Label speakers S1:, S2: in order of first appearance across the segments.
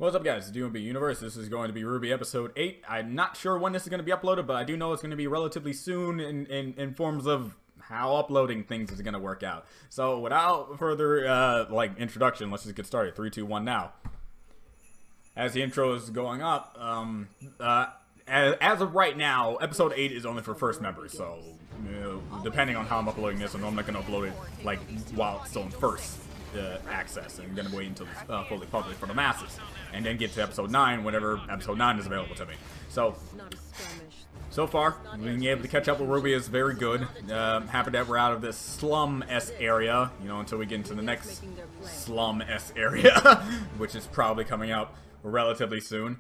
S1: What's up, guys? It's RWBY Universe. This is going to be RWBY episode 8. I'm not sure when this is going to be uploaded, but I do know it's going to be relatively soon in forms of how uploading things is going to work out. So without further introduction, let's just get started. 3, 2, 1 now. As the intro is going up, as of right now, episode 8 is only for first members. So depending on how I'm uploading this, I'm not going to upload it like while it's still in first access. I'm going to wait until it's fully published for the masses, and then get to episode 9 whenever episode 9 is available to me. So far, being able to catch up with RWBY is very good. Happy that we're out of this slum-esque area, you know, until we get into the next slum-esque area, which is probably coming out relatively soon.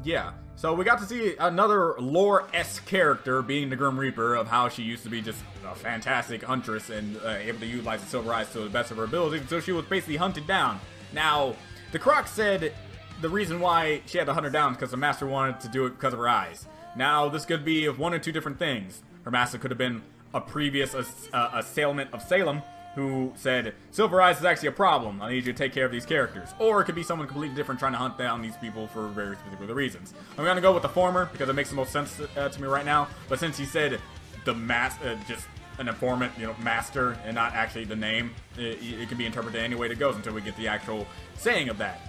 S1: Yeah. So we got to see another lore-esque character being the Grim Reaper, of how she used to be just a fantastic huntress and able to utilize the silver eyes to the best of her ability until she was basically hunted down. Now, the Croc said the reason why she had to hunt her down is because the master wanted to do it because of her eyes. Now, this could be of one or two different things. Her master could have been a previous assailant of Salem, who said, Silver Eyes is actually a problem, I need you to take care of these characters. Or it could be someone completely different trying to hunt down these people for very particular reasons. I'm gonna go with the former, because it makes the most sense to me right now. But since he said just an informant, you know, master, and not actually the name, it can be interpreted any way it goes until we get the actual saying of that.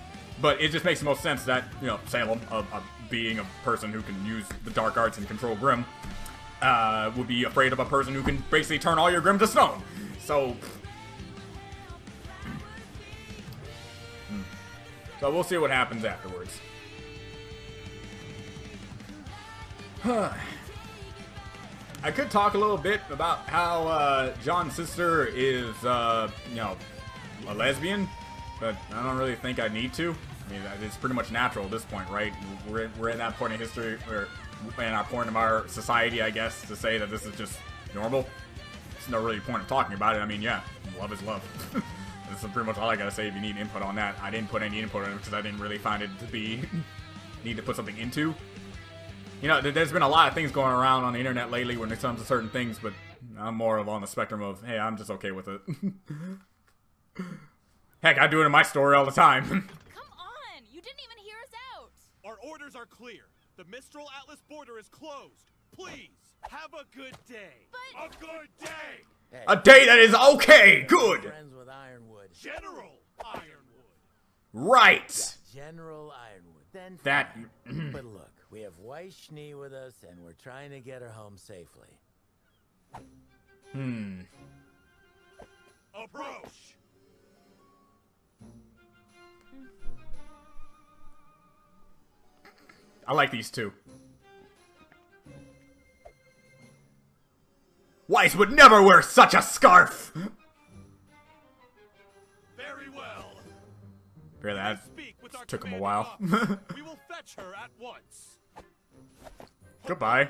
S1: But it just makes the most sense that, you know, Salem, being a person who can use the dark arts and control Grim, would be afraid of a person who can basically turn all your Grim to stone. So we'll see what happens afterwards. I could talk a little bit about how John's sister is, you know, a lesbian, but I don't really think I need to. I mean, it's pretty much natural at this point, right? We're at that point in history, or in our point of our society, I guess, to say that this is just normal. There's no really point of talking about it. I mean, yeah, love is love. This is pretty much all I gotta say if you need input on that. I didn't put any input on it because I didn't really find it to be need to put something into. You know, there's been a lot of things going around on the internet lately when it comes to certain things, but I'm more of on the spectrum of, hey, I'm just okay with it. Heck, I do it in my story all the time.
S2: Come on! You didn't even hear us out!
S3: Our orders are clear. The Mistral Atlas border is closed. Please, have a good day.
S2: But
S3: a good day!
S4: Hey,
S1: A day that is okay! Good!
S4: friends with Ironwood.
S3: General Ironwood.
S1: Right!
S4: Yeah, General Ironwood. Then
S1: That...
S4: fine. But look, we have Weiss Schnee with us, and we're trying to get her home safely.
S3: Approach.
S1: I like these two. Weiss would never wear such a scarf!
S3: Very well.
S1: Really, that
S3: Speak with our
S1: took him a
S3: commanding
S1: while.
S3: officer. We will fetch her at once.
S1: Goodbye.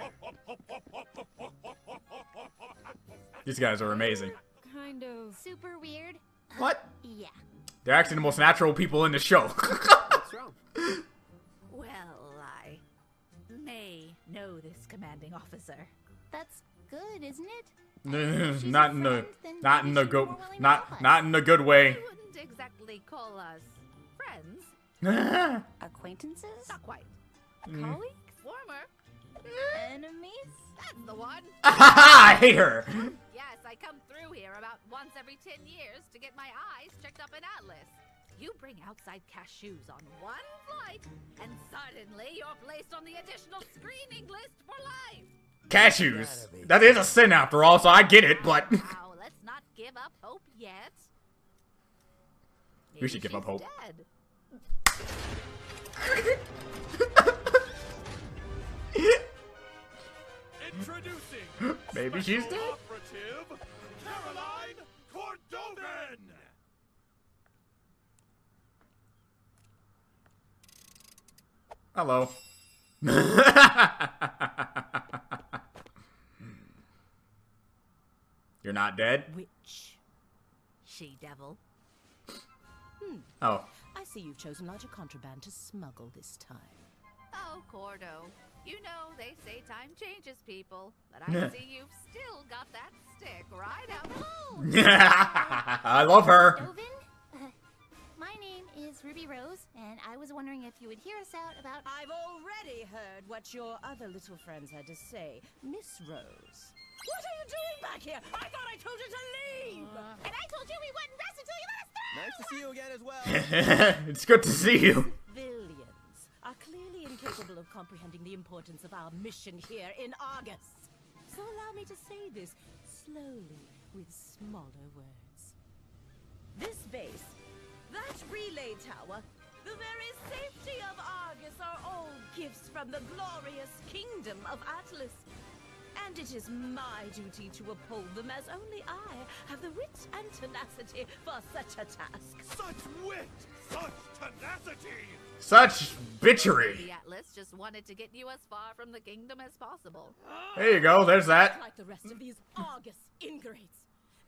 S1: These guys are amazing.
S2: kind of super weird.
S1: What?
S2: Yeah.
S1: They're actually the most natural people in the show.
S4: What's wrong?
S5: Well, I may know this commanding officer.
S2: That's good, isn't it?
S1: Not in the good way.
S5: I wouldn't exactly call us friends.
S2: Acquaintances?
S5: Not quite.
S2: Colleagues?
S5: Former.
S2: Enemies?
S5: That's the one.
S1: I hate her.
S5: Yes, I come through here about once every 10 years to get my eyes checked up in Atlas. You bring outside cashews on one flight, and suddenly you're placed on the additional screening list for life.
S1: Cashews. That is a sin after all, so I get it, but...
S5: Now, let's not give up hope yet.
S1: We should give up hope.
S5: Dead.
S3: Introducing
S1: Maybe she's
S3: Special
S1: dead.
S3: Operative Caroline Cordovan.
S1: Hello. You're not dead?
S5: Witch. She-devil.
S1: Oh.
S6: I see you've chosen larger contraband to smuggle this time.
S5: Oh, Cordo. You know, they say time changes people, but I see you've still got that stick right out.
S1: I love her.
S2: Dovin? My name is is Ruby Rose, and I was wondering if you would hear us out about.
S6: I've already heard what your other little friends had to say, Miss Rose. What are you doing back here? I thought I told you to leave!
S2: And I told you we wouldn't rest until you let us through!
S7: Nice to see you again as well.
S1: It's good to see you.
S6: Civilians are clearly incapable of comprehending the importance of our mission here in Argus. So allow me to say this slowly with smaller words. This base, that relay tower, the very safety of Argus are all gifts from the glorious kingdom of Atlas. And it is my duty to uphold them, as only I have the wit and tenacity for such a task.
S3: Such wit! Such tenacity!
S1: Such bitchery.
S5: The Atlas just wanted to get you as far from the kingdom as possible.
S1: There you go. There's that.
S6: Like the rest of these Argus ingrates.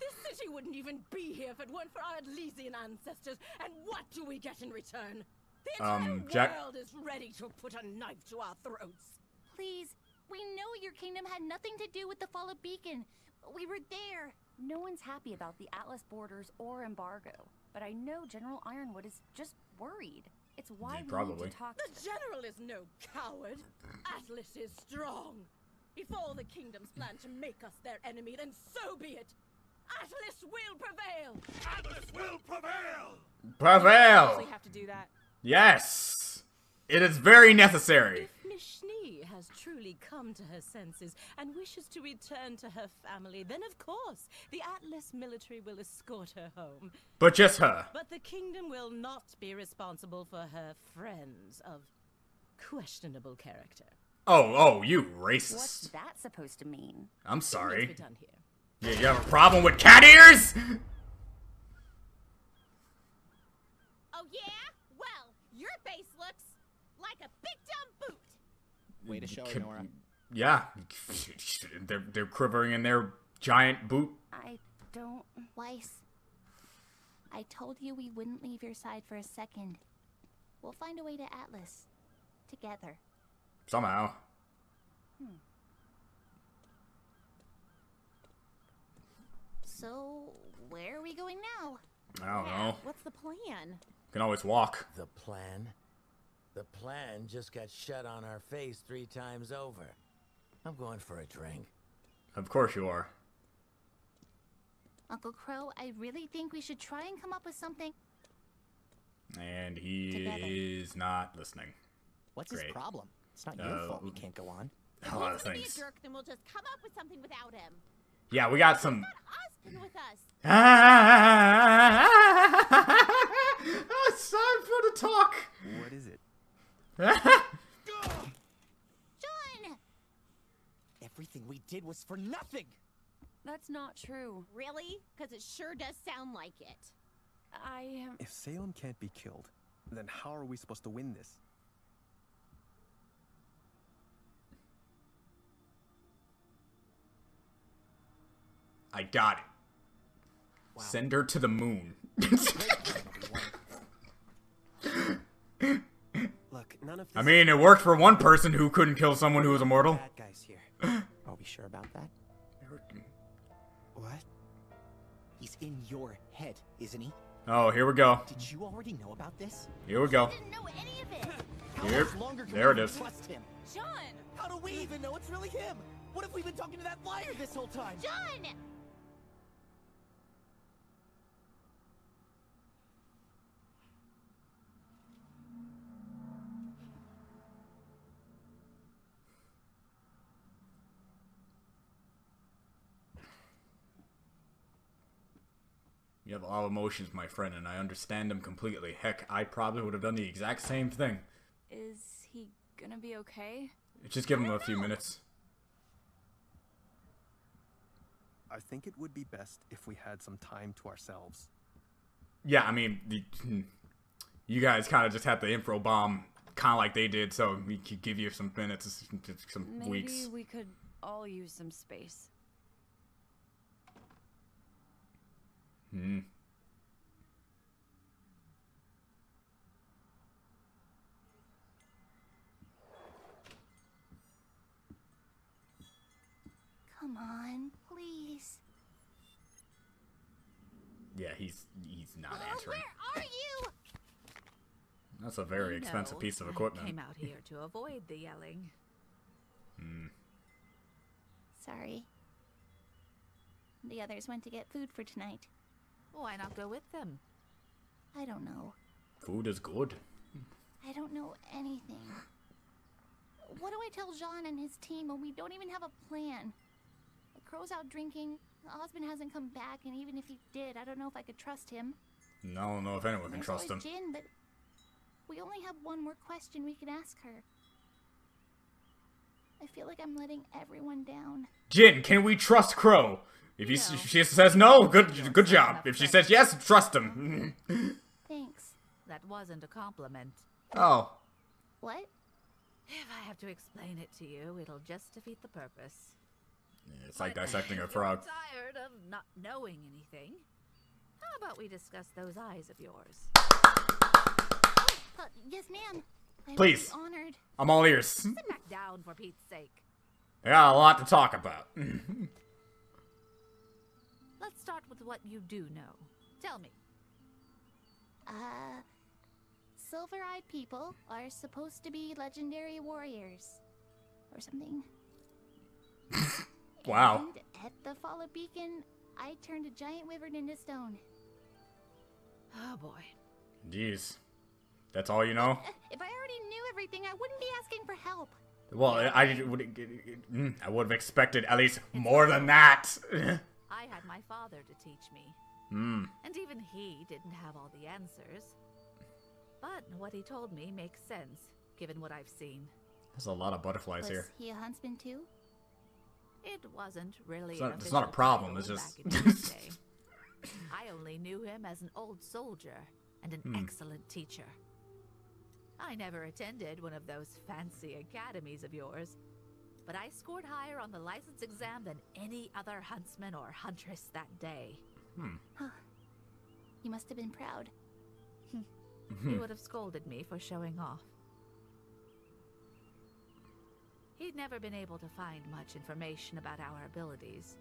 S6: This city wouldn't even be here if it weren't for our Atlesian ancestors. And what do we get in return? The entire
S1: Jack.
S6: world is ready to put a knife to our throats.
S2: Please, we know your kingdom had nothing to do with the fall of Beacon. We were there.
S8: No one's happy about the Atlas borders or embargo, but I know General Ironwood is just worried. It's why we
S1: probably.
S8: need to talk.
S6: The general is no coward. Atlas is strong. If all the kingdoms plan to make us their enemy, then so be it. Atlas will prevail.
S3: Atlas will prevail!
S1: Prevail.
S6: We have to do that.
S1: Yes. It is very necessary.
S6: If Miss Schnee has truly come to her senses and wishes to return to her family, then of course the Atlas military will escort her home.
S1: But just her.
S6: But the kingdom will not be responsible for her friends of questionable character.
S1: Oh, you
S8: What's
S1: racist.
S8: that supposed to mean?
S1: I'm
S6: Let's
S1: sorry.
S6: be done here.
S1: Yeah, you have a problem with cat ears?
S2: Oh, yeah? Well, your base looks like a big dumb boot.
S7: Way to show her, Nora.
S1: Yeah. They're quivering in their giant boot.
S8: I don't.
S2: Weiss, I told you we wouldn't leave your side for a second. We'll find a way to Atlas. Together.
S1: Somehow.
S2: So, where are we going now?
S1: I don't know.
S2: What's the plan?
S1: Can always walk.
S4: The plan? The plan just got shut on our face 3 times over. I'm going for a drink.
S1: Of course you are.
S2: Uncle Crow, I really think we should try and come up with something.
S1: And he
S2: Together.
S1: is not listening.
S7: What's his
S1: Great.
S7: problem? It's not your fault we can't go on.
S1: A lot of
S2: If he's gonna be a
S1: things.
S2: jerk, then we'll just come up with something without him.
S1: Yeah, we got some.
S2: Not Ozpin with us.
S1: It's time for the talk.
S7: What is it?
S2: John!
S7: Everything we did was for nothing!
S8: That's not true.
S2: Really? Because it sure does sound like it.
S9: If Salem can't be killed, then how are we supposed to win this?
S1: I got it. Send her to the moon.
S9: Look, none of this
S1: I mean, it worked for one person who couldn't kill someone who was immortal.
S7: Bad guys here. Are we sure about that?
S9: What?
S7: He's in your head, isn't he?
S1: Oh, here we go.
S7: Did you already know about this?
S1: Here we go.
S2: I didn't know any of it.
S7: How
S1: Yep,
S7: much longer can
S1: there
S7: we
S1: it is.
S7: trust him?
S2: John!
S7: How do we even know it's really him? What if we've been talking to that liar this whole time?
S2: John!
S1: You have all emotions, my friend, and I understand them completely. Heck, I probably would have done the exact same thing.
S8: Is he gonna be okay?
S1: Just give him a few minutes.
S9: I think it would be best if we had some time to ourselves.
S1: Yeah, I mean, you guys kind of just had the info bomb, kind of like they did, so we could give you some minutes, some
S8: Maybe
S1: weeks.
S8: we could all use some space.
S1: Hmm.
S2: Come on, please.
S1: Yeah, he's not answering.
S2: Where are you?
S1: That's a very expensive piece of equipment.
S5: I came out here to avoid the yelling.
S2: Sorry. The others went to get food for tonight.
S5: Why not go with them?
S2: I don't know.
S1: Food is good.
S2: I don't know anything. What do I tell Jean and his team when we don't even have a plan? The Crow's out drinking, Osmond hasn't come back, and even if he did, I don't know if I could trust him.
S1: No, I don't know if anyone can trust him.
S2: There's always Jin, but we only have one more question we can ask her. I feel like I'm letting everyone down.
S1: Jin, can we trust Crow? If she says no, good job. If she says yes, trust him.
S2: Thanks.
S5: That wasn't a compliment.
S1: Oh.
S2: What?
S5: If I have to explain it to you, it'll just defeat the purpose.
S1: Yeah, it's like dissecting a frog.
S5: If you're tired of not knowing anything, how about we discuss those eyes of yours?
S2: Yes, ma'am.
S1: Please.
S2: I'm honored.
S1: I'm all ears.
S5: Sit back down for Pete's sake.
S1: I got a lot to talk about.
S5: Let's start with what you do know. Tell me.
S2: Silver-eyed people are supposed to be legendary warriors. Or something.
S1: Wow.
S2: And at the Fall of Beacon, I turned a giant wyvern into stone.
S5: Oh boy.
S1: Jeez. That's all you know?
S2: If I already knew everything, I wouldn't be asking for help.
S1: Well, I would have expected at least more than that.
S5: I had my father to teach me. And even he didn't have all the answers. But what he told me makes sense, given what I've seen.
S1: There's a lot of butterflies
S2: Was
S1: here.
S2: he a huntsman too?
S5: It wasn't really
S1: It's not a problem, it's just...
S5: I only knew him as an old soldier and an excellent teacher. I never attended one of those fancy academies of yours, but I scored higher on the license exam than any other huntsman or huntress that day.
S2: He must have been proud.
S5: He would have scolded me for showing off. He'd never been able to find much information about our abilities.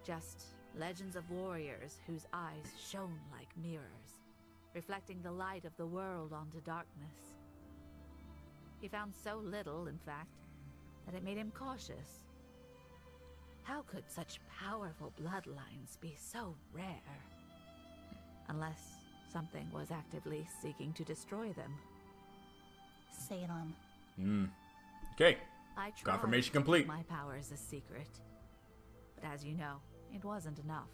S5: Just legends of warriors whose eyes shone like mirrors, reflecting the light of the world onto darkness. He found so little, in fact, that it made him cautious. How could such powerful bloodlines be so rare? Unless something was actively seeking to destroy them.
S2: Salem.
S1: Okay.
S5: I tried
S1: Confirmation
S5: to
S1: complete.
S5: keep my powers a secret, but as you know, it wasn't enough.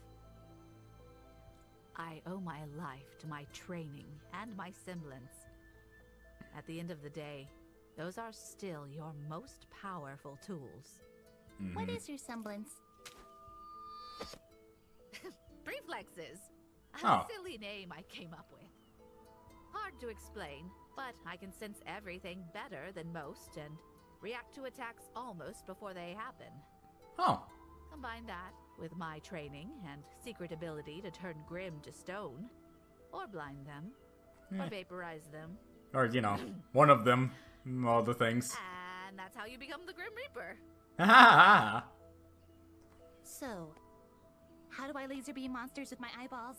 S5: I owe my life to my training and my semblance. At the end of the day, those are still your most powerful tools.
S2: What is your semblance?
S5: Reflexes.
S1: Oh.
S5: A silly name I came up with. Hard to explain, but I can sense everything better than most and react to attacks almost before they happen.
S1: Oh.
S5: Combine that with my training and secret ability to turn Grim to stone, or blind them, or vaporize them.
S1: Or, you know, one of them. All the things.
S5: And that's how you become the Grim Reaper.
S2: So, how do I laser beam monsters with my eyeballs?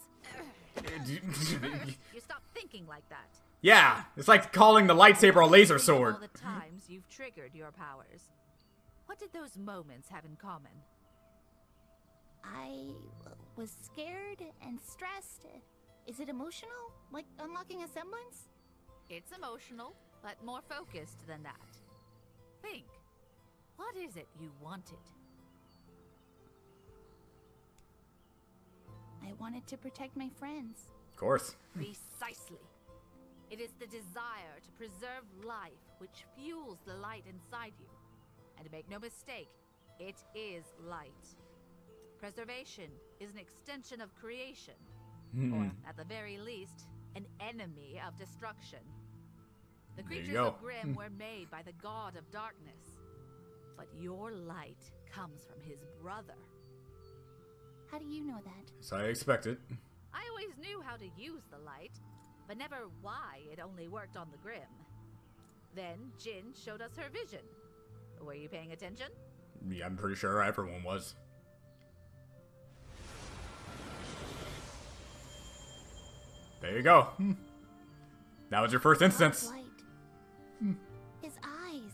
S5: You stop thinking like that.
S1: Yeah, it's like calling the lightsaber a laser sword.
S5: All the times you've triggered your powers. What did those moments have in common?
S2: I was scared and stressed. Is it emotional? Like unlocking a semblance?
S5: It's emotional, but more focused than that. Think. What is it you wanted?
S2: I wanted to protect my friends.
S1: Of course.
S5: Precisely. It is the desire to preserve life which fuels the light inside you. And make no mistake, it is light. Preservation is an extension of creation. Or, at the very least, an enemy of destruction. The creatures of Grimm were made by the god of darkness. But your light comes from his brother.
S2: How do you know that?
S1: So I expected.
S5: I always knew how to use the light, but never why it only worked on the Grimm. Then Jin showed us her vision. Were you paying attention?
S1: Yeah, I'm pretty sure everyone was. There you go. That was your first instance.
S2: Light. His eyes.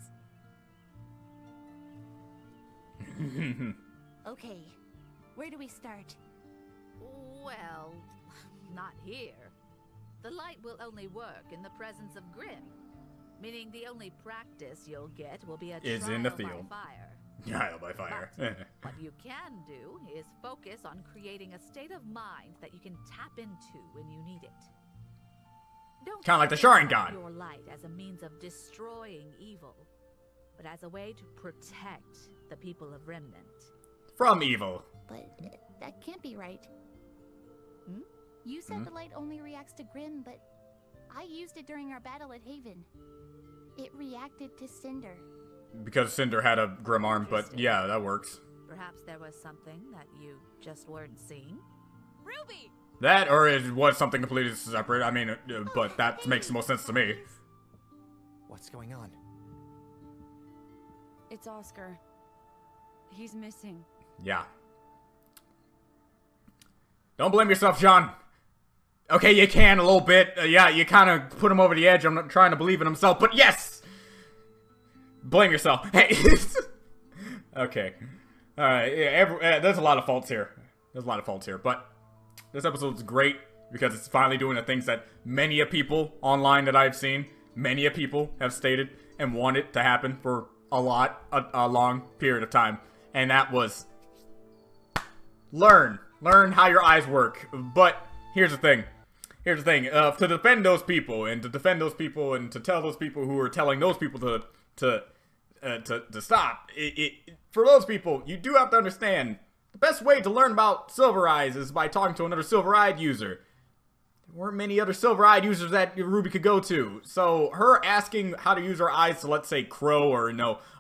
S2: Okay, where do we start?
S5: Well, not here. The light will only work in the presence of Grimm, meaning the only practice you'll get will be a
S1: Is
S5: trial
S1: in the
S5: by
S1: field.
S5: fire.
S1: Trial by fire.
S5: But what you can do is focus on creating a state of mind that you can tap into when you need it. Don't
S1: Kinda like the
S5: think about
S1: Sharingan.
S5: your light as a means of destroying evil, but as a way to protect the people of Remnant.
S1: From evil.
S2: But that can't be right.
S5: Hmm?
S2: You said the light only reacts to Grimm, but I used it during our battle at Haven. It reacted to Cinder.
S1: Because Cinder had a Grim arm, but yeah, that works.
S5: Perhaps there was something that you just weren't seeing?
S6: Ruby!
S1: That, or it was something completely separate. I mean, but that makes the most sense to me.
S7: What's going on?
S8: It's Oscar. He's missing.
S1: Yeah. Don't blame yourself, John. Okay, you can a little bit. Yeah, you kind of put him over the edge. I'm not trying to believe in himself, but yes! Blame yourself. Hey. Okay. Alright, yeah, there's a lot of faults here. But this episode's great because it's finally doing the things that many of people online that I've seen, many of people have stated and wanted to happen for a long period of time. And that was learn how your eyes work. But here's the thing. To defend those people and to tell those people who are telling those people to stop. For those people, you do have to understand the best way to learn about Silver Eyes is by talking to another Silver-Eyed user. There weren't many other Silver-Eyed users that RWBY could go to. So her asking how to use her eyes to, let's say, Crow or,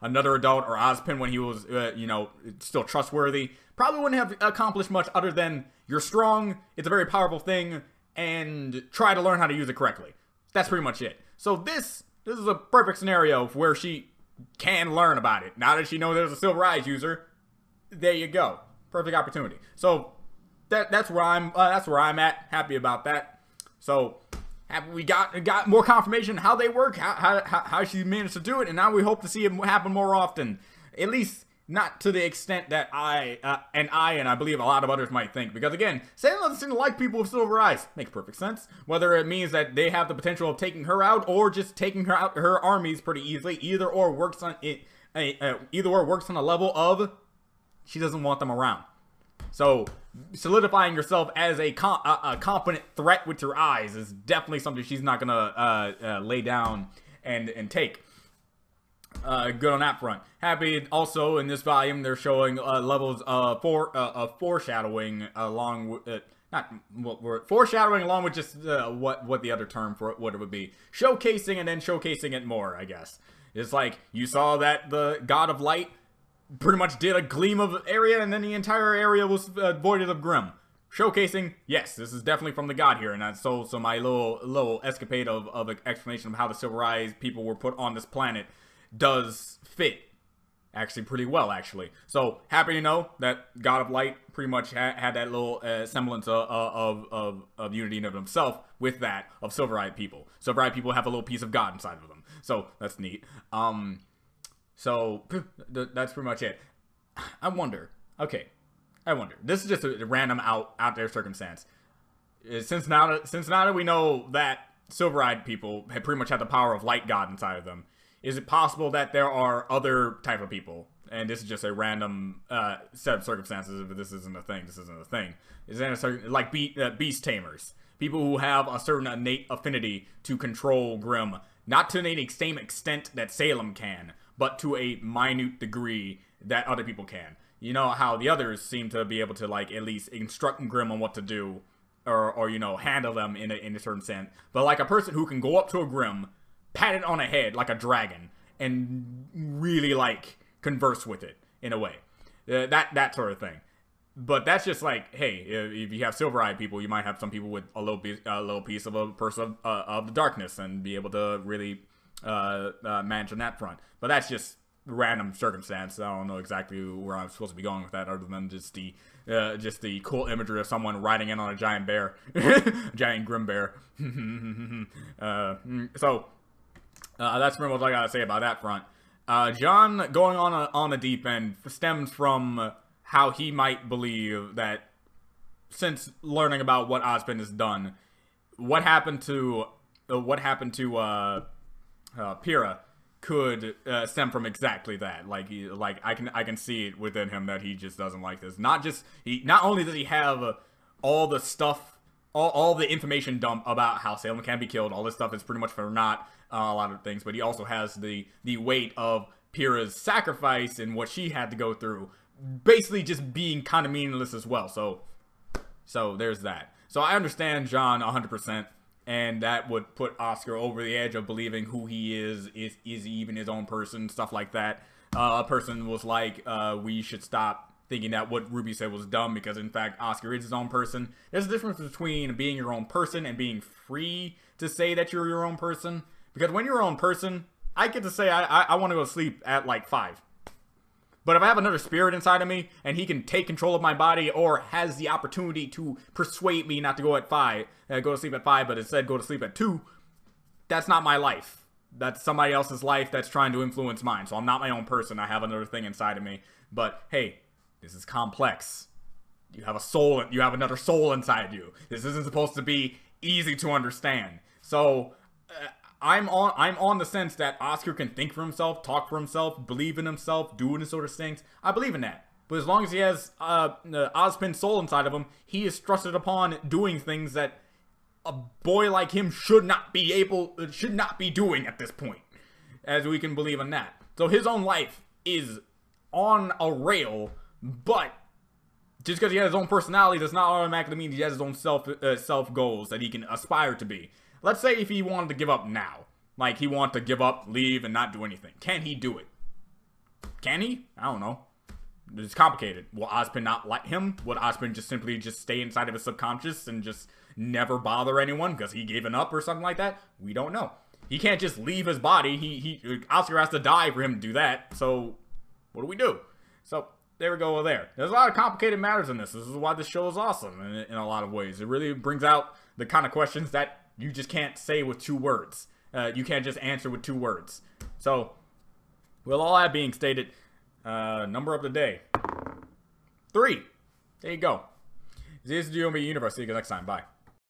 S1: another adult or Ozpin when he was, still trustworthy, probably wouldn't have accomplished much other than you're strong, it's a very powerful thing, and try to learn how to use it correctly. That's pretty much it. So this is a perfect scenario where she can learn about it. Now that she knows there's a Silver Eyes user, there you go. Perfect opportunity. So that's where I'm at. Happy about that. So we got more confirmation how they work, how she managed to do it, and now we hope to see it happen more often. At least not to the extent that I believe a lot of others might think. Because again, Salem doesn't seem to like people with silver eyes. Makes perfect sense. Whether it means that they have the potential of taking her out or just taking her out her armies pretty easily. Either or works on a level of she doesn't want them around. So solidifying yourself as a competent threat with your eyes is definitely something she's not gonna lay down and take. Good on that front. Happy also in this volume they're showing levels of foreshadowing along with foreshadowing along with just what the other term for it, what it would be, showcasing and then showcasing it more. I guess it's like you saw that the God of Light pretty much did a gleam of area and then the entire area was voided of Grimm. Showcasing, yes, this is definitely from the God here, and that's so my little escapade of an explanation of how the Silver Eyes people were put on this planet does fit actually pretty well, actually. So happy to know that God of Light pretty much had that little semblance of unity in of himself with that of Silver-Eyed people. Silver-Eyed people have a little piece of God inside of them, so that's neat. So that's pretty much it. I wonder. This is just a random out there circumstance. Since now that we know that Silver-Eyed people have pretty much had the power of Light God inside of them, is it possible that there are other type of people, and this is just a random set of circumstances? If this isn't a thing, Is there a certain, like beast tamers, people who have a certain innate affinity to control Grimm, not to the same extent that Salem can, but to a minute degree that other people can. You know how the others seem to be able to like at least instruct Grimm on what to do, or handle them in a certain sense. But like a person who can go up to a Grimm, pat it on the head like a dragon, and really like converse with it in a way, that sort of thing. But that's just like, hey, if you have silver-eyed people, you might have some people with a little piece of a person of the darkness and be able to really manage on that front. But that's just random circumstance. I don't know exactly where I'm supposed to be going with that, other than just the cool imagery of someone riding in on a giant bear, giant grim bear. So that's pretty much what I gotta say about that front. John going on a deep end stems from how he might believe that since learning about what Ozpin has done, what happened to Pyrrha could stem from exactly that. Like I can see it within him that he just doesn't like this. Not only does he have all the stuff, all the information dump about how Salem can be killed, all this stuff is pretty much for naught, a lot of things, but he also has the weight of Pyrrha's sacrifice and what she had to go through, basically just being kind of meaningless as well. So there's that. So I understand John 100%. And that would put Oscar over the edge of believing who he is he even his own person, stuff like that. A person was like, we should stop thinking that what Ruby said was dumb, because in fact, Oscar is his own person. There's a difference between being your own person and being free to say that you're your own person. Because when you're your own person, I get to say I want to go to sleep at like 5. But if I have another spirit inside of me, and he can take control of my body, or has the opportunity to persuade me not to go to sleep at 5, but instead go to sleep at 2, that's not my life. That's somebody else's life that's trying to influence mine. So I'm not my own person. I have another thing inside of me. But hey, this is complex. You have a soul. You have another soul inside you. This isn't supposed to be easy to understand. So I'm on the sense that Oscar can think for himself, talk for himself, believe in himself, do this sort of things. I believe in that. But as long as he has Ozpin's soul inside of him, he is thrusted upon doing things that a boy like him should not be doing at this point. As we can believe in that. So his own life is on a rail, but just because he has his own personality does not automatically mean he has his own self goals that he can aspire to be. Let's say if he wanted to give up now. Like, he wanted to give up, leave, and not do anything. Can he do it? Can he? I don't know. It's complicated. Will Ozpin not like him? Would Ozpin just simply stay inside of his subconscious and just never bother anyone because he given up or something like that? We don't know. He can't just leave his body. Oscar has to die for him to do that. So, what do we do? So, there we go there. There's a lot of complicated matters in this. This is why this show is awesome in a lot of ways. It really brings out the kind of questions that you just can't say with 2 words. You can't just answer with 2 words. So, with all that being stated, number of the day. 3. There you go. This is the RWBY Universe. See you guys next time. Bye.